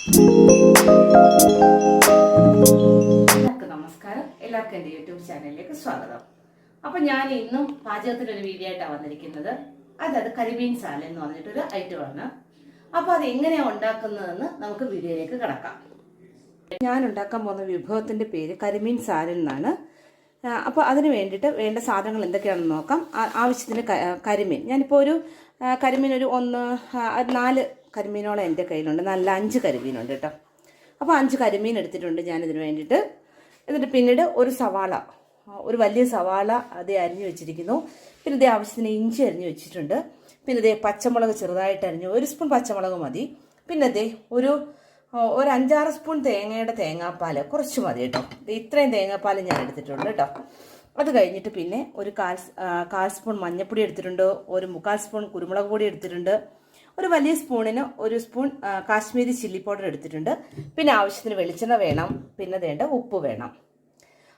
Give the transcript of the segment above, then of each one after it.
എല്ലാവർക്കും നമസ്കാരം. എല്ലാവർക്കും എൻ്റെ യൂട്യൂബ് ചാനലിലേക്ക് സ്വാഗതം. അപ്പോൾ ഞാൻ ഇന്നും പാചകത്തിലൊരു വീഡിയോ ആയിട്ടാണ് വന്നിരിക്കുന്നത്. അതായത് കരിമീൻ സാലൻ എന്ന് പറഞ്ഞിട്ടൊരു ഐറ്റമാണ്. അപ്പോൾ അത് എങ്ങനെയാണ് ഉണ്ടാക്കുന്നതെന്ന് നമുക്ക് വീഡിയോയിലേക്ക് കിടക്കാം. ഞാൻ ഉണ്ടാക്കാൻ പോകുന്ന വിഭവത്തിൻ്റെ പേര് കരിമീൻ സാലൻ എന്നാണ്. അപ്പോൾ അതിന് വേണ്ടിയിട്ട് വേണ്ട സാധനങ്ങൾ എന്തൊക്കെയാണെന്ന് നോക്കാം. ആവശ്യത്തിന് കരിമീൻ, ഞാനിപ്പോൾ ഒരു കരിമീൻ ഒരു 4 കരിമീനോളം എൻ്റെ കയ്യിലുണ്ട്. നല്ല 5 കരിമീനുണ്ട് കേട്ടോ. അപ്പോൾ 5 കരിമീൻ എടുത്തിട്ടുണ്ട് ഞാനിതിന് വേണ്ടിയിട്ട്. എന്നിട്ട് പിന്നീട് ഒരു വലിയ സവാള അത് അരിഞ്ഞു വെച്ചിരിക്കുന്നു. പിന്നെ ഇതേ ആവശ്യത്തിന് ഇഞ്ചി അരിഞ്ഞു വെച്ചിട്ടുണ്ട്. പിന്നെ ഇതേ പച്ചമുളക് ചെറുതായിട്ട് അരിഞ്ഞു, 1 സ്പൂൺ പച്ചമുളക് മതി. പിന്നെ ഇതേ ഒരു 5-6 സ്പൂൺ തേങ്ങാപ്പാൽ കുറച്ച് മതി കേട്ടോ. ഇത്രയും തേങ്ങാപ്പാൽ ഞാൻ എടുത്തിട്ടുണ്ട് കേട്ടോ. അത് കഴിഞ്ഞിട്ട് പിന്നെ ഒരു കാൽ സ്പൂൺ മഞ്ഞൾപ്പൊടി എടുത്തിട്ടുണ്ട്. ഒരു 1/4 സ്പൂൺ കുരുമുളക് പൊടി എടുത്തിട്ടുണ്ട്. ഒരു വലിയ സ്പൂണിന് 1 സ്പൂൺ കാശ്മീരി ചില്ലി പൗഡർ എടുത്തിട്ടുണ്ട്. പിന്നെ ആവശ്യത്തിന് വെളിച്ചെണ്ണ വേണം. പിന്നെ വേണ്ട ഉപ്പ് വേണം.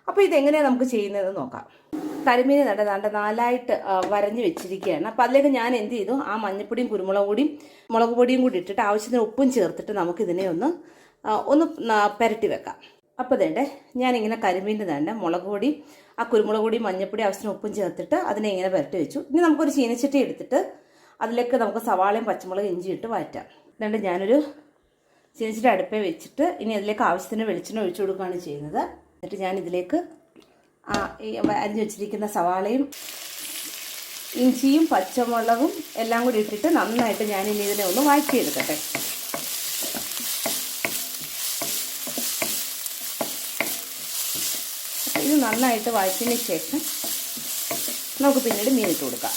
അപ്പോൾ ഇതെങ്ങനെയാണ് നമുക്ക് ചെയ്യുന്നത് നോക്കാം. കരിമീൻ നാലായിട്ട് വരഞ്ഞ് വെച്ചിരിക്കുകയാണ്. അപ്പോൾ അതിലേക്ക് ഞാൻ എന്ത് ചെയ്തു, ആ മഞ്ഞൾപ്പൊടിയും മുളക് പൊടിയും കൂടി ഇട്ടിട്ട് ആവശ്യത്തിന് ഉപ്പും ചേർത്തിട്ട് നമുക്കിതിനെ ഒന്ന് പുരട്ടി വെക്കാം. അപ്പോൾ ഞാനിങ്ങനെ കരിമീൻ്റെ മുളക് പൊടി, ആ കുരുമുളക് പൊടി, മഞ്ഞൾപ്പൊടി, ആവശ്യത്തിന് ഉപ്പും ചേർത്തിട്ട് അതിനെ ഇങ്ങനെ പുരട്ടി വെച്ചു. ഇനി നമുക്കൊരു ചീനച്ചട്ടി എടുത്തിട്ട് അതിലേക്ക് നമുക്ക് സവാളയും പച്ചമുളകും ഇഞ്ചി ഇട്ട് വാറ്റാം. ഞാനൊരു ചീനച്ചട്ടി അടുപ്പേ വെച്ചിട്ട് ഇനി അതിലേക്ക് ആവശ്യത്തിന് വെളിച്ചെണ്ണ ഒഴിച്ചു കൊടുക്കുകയാണ് ചെയ്യുന്നത്. എന്നിട്ട് ഞാനിതിലേക്ക് അരിഞ്ഞു വെച്ചിരിക്കുന്ന സവാളയും ഇഞ്ചിയും പച്ചമുളകും എല്ലാം കൂടി ഇട്ടിട്ട് നന്നായിട്ട് ഞാനിനി ഇതിനെ ഒന്ന് വഴറ്റിയെടുക്കട്ടെ. ഇത് നന്നായിട്ട് വഴറ്റിയതിന് ശേഷം നമുക്ക് പിന്നീട് മീനിട്ട് കൊടുക്കാം.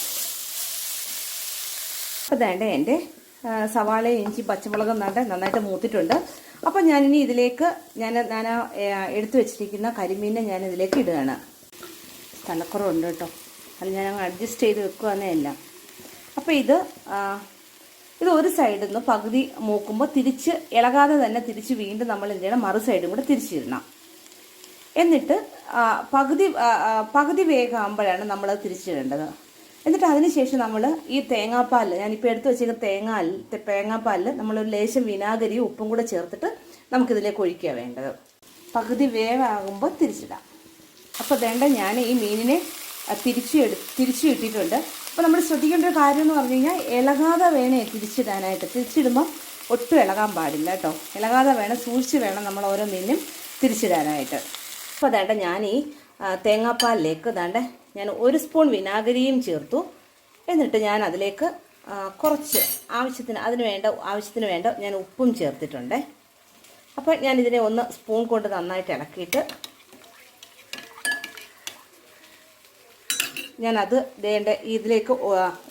അപ്പോൾ എൻ്റെ സവാളയും ഇഞ്ചി പച്ചമുളകും നന്നായിട്ട് മൂത്തിട്ടുണ്ട്. അപ്പോൾ ഞാനിനി ഇതിലേക്ക് ഞാൻ എടുത്തു വെച്ചിരിക്കുന്ന കരിമീനെ ഞാൻ ഇതിലേക്ക് ഇടുകയാണ്. തലക്കുറവുണ്ട് കേട്ടോ, അത് ഞാൻ അഡ്ജസ്റ്റ് ചെയ്ത് വെക്കുകയെന്നേ അല്ല. അപ്പോൾ ഇത് ഒരു സൈഡിൽ നിന്ന് പകുതി മൂക്കുമ്പോൾ ഇളകാതെ തന്നെ തിരിച്ച് വീണ്ടും നമ്മൾ എന്ത് ചെയ്യണം, മറു സൈഡും കൂടെ തിരിച്ചിടണം. എന്നിട്ട് പകുതി വേഗമാകുമ്പോഴാണ് നമ്മളത് തിരിച്ചിടേണ്ടത്. എന്നിട്ട് അതിനുശേഷം നമ്മൾ ഈ തേങ്ങാപ്പാൽ, ഞാനിപ്പോൾ എടുത്ത് വെച്ചിരിക്കുന്ന തേങ്ങാപ്പാലിൽ നമ്മളൊരു ലേശം വിനാഗിരിയും ഉപ്പും കൂടെ ചേർത്തിട്ട് നമുക്കിതിലേക്ക് ഒഴിക്കുക വേണ്ടത്. പകുതി വേവാകുമ്പോൾ തിരിച്ചിടാം. അപ്പോൾ ഞാൻ ഈ മീനിനെ തിരിച്ചു ഇട്ടിട്ടുണ്ട്. അപ്പോൾ നമ്മൾ ശ്രദ്ധിക്കേണ്ട ഒരു കാര്യം എന്ന് പറഞ്ഞു കഴിഞ്ഞാൽ ഇളകാതെ വേണേ തിരിച്ചിടാനായിട്ട്. തിരിച്ചിടുമ്പോൾ ഒട്ടും ഇളകാൻ പാടില്ല കേട്ടോ. ഇളകാതെ വേണം, സൂക്ഷിച്ച് വേണം നമ്മൾ ഓരോ മീനും തിരിച്ചിടാനായിട്ട്. അപ്പോൾ ഞാൻ ഈ തേങ്ങാപ്പാലിലേക്ക് ഞാൻ 1 സ്പൂൺ വിനാഗിരിയും ചേർത്തു. എന്നിട്ട് ഞാൻ അതിലേക്ക് കുറച്ച് ആവശ്യത്തിന് വേണ്ട ഞാൻ ഉപ്പും ചേർത്തിട്ടുണ്ട്. അപ്പോൾ ഞാനിതിനെ ഒന്ന് സ്പൂൺ കൊണ്ട് നന്നായിട്ട് ഇളക്കിയിട്ട് ഞാനത് ഇതിലേക്ക്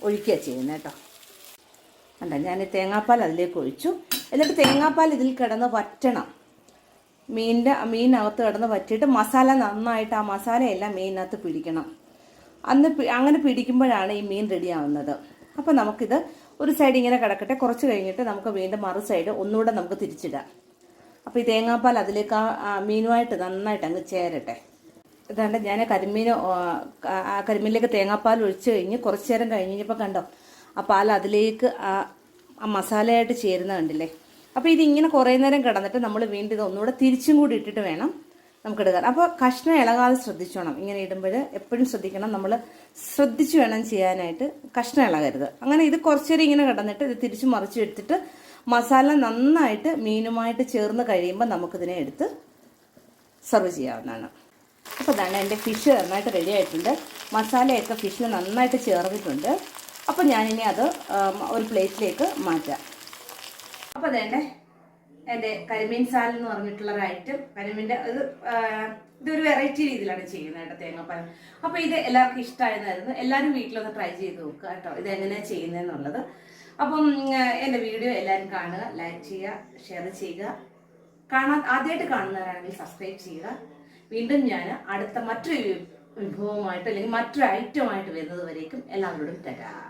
ഒഴിക്കുക ചെയ്യുന്നത് കേട്ടോ. ഞാൻ തേങ്ങാപ്പാൽ അതിലേക്ക് ഒഴിച്ചു. എന്നിട്ട് തേങ്ങാപ്പാൽ ഇതിൽ കിടന്ന് വറ്റണം. മീനിനകത്ത് കിടന്ന് വറ്റിയിട്ട് മസാല നന്നായിട്ട്, ആ മസാലയെല്ലാം മീനിനകത്ത് പിടിക്കണം. അങ്ങനെ പിടിക്കുമ്പോഴാണ് ഈ മീൻ റെഡി ആവുന്നത്. അപ്പോൾ നമുക്കിത് ഒരു സൈഡ് ഇങ്ങനെ കിടക്കട്ടെ. കുറച്ച് കഴിഞ്ഞിട്ട് നമുക്ക് വീണ്ടും മറു സൈഡ് ഒന്നുകൂടെ നമുക്ക് തിരിച്ചിടാം. അപ്പോൾ ഈ തേങ്ങാപ്പാൽ അതിലേക്ക് ആ മീനുമായിട്ട് നന്നായിട്ട് അങ്ങ് ചേരട്ടെ. ഞാൻ കരിമീനിലേക്ക് തേങ്ങാപ്പാൽ ഒഴിച്ച് കഴിഞ്ഞ് കുറച്ച് നേരം കഴിഞ്ഞപ്പോൾ കണ്ടോ, ആ പാൽ അതിലേക്ക് ആ മസാലയായിട്ട് ചേരുന്ന കണ്ടില്ലേ. അപ്പോൾ ഇതിങ്ങനെ കുറേ നേരം കിടന്നിട്ട് നമ്മൾ വീണ്ടും ഇത് ഒന്നുകൂടെ തിരിച്ചും കൂടി ഇട്ടിട്ട് വേണം നമുക്കിടുക. അപ്പോൾ കഷ്ണം ഇളകാതെ ശ്രദ്ധിച്ചോണം. ഇങ്ങനെ ഇടുമ്പോൾ എപ്പോഴും ശ്രദ്ധിക്കണം, നമ്മൾ ശ്രദ്ധിച്ച് വേണം ചെയ്യാനായിട്ട്, കഷ്ണം ഇളകരുത്. അങ്ങനെ ഇത് കുറച്ച് നേരം ഇങ്ങനെ കിടന്നിട്ട് ഇത് തിരിച്ച് മറിച്ച് എടുത്തിട്ട് മസാല നന്നായിട്ട് മീനുമായിട്ട് ചേർന്ന് കഴിയുമ്പോൾ നമുക്കിതിനെ എടുത്ത് സെർവ് ചെയ്യാവുന്നതാണ്. അപ്പോൾ എൻ്റെ ഫിഷ് നന്നായിട്ട് റെഡി ആയിട്ടുണ്ട്. മസാലയൊക്കെ ഫിഷിന് നന്നായിട്ട് ചേർന്നിട്ടുണ്ട്. അപ്പോൾ ഞാനിനി അത് ഒരു പ്ലേറ്റിലേക്ക് മാറ്റാം. അപ്പോൾ എൻ്റെ കരിമീൻ സാലൻ എന്ന് പറഞ്ഞിട്ടുള്ള ഒരു ഐറ്റം, കരിമീൻ്റെ ഇതൊരു വെറൈറ്റി രീതിയിലാണ് ചെയ്യുന്നത് കേട്ടോ, തേങ്ങാപ്പാൽ. അപ്പോൾ ഇത് എല്ലാവർക്കും ഇഷ്ടമായിരുന്നായിരുന്നു. എല്ലാവരും വീട്ടിലൊന്ന് ട്രൈ ചെയ്ത് നോക്കുക കേട്ടോ, ഇതെങ്ങനെയാണ് ചെയ്യുന്നതെന്നുള്ളത്. അപ്പം എൻ്റെ വീഡിയോ എല്ലാവരും കാണുക, ലൈക്ക് ചെയ്യുക, ഷെയർ ചെയ്യുക. ആദ്യമായിട്ട് കാണുന്നവരാണെങ്കിൽ സബ്സ്ക്രൈബ് ചെയ്യുക. വീണ്ടും ഞാൻ അടുത്ത മറ്റൊരു വിഭവമായിട്ട് അല്ലെങ്കിൽ മറ്റൊരു ഐറ്റമായിട്ട് വരുന്നത് വരേക്കും എല്ലാവരോടും തരാം.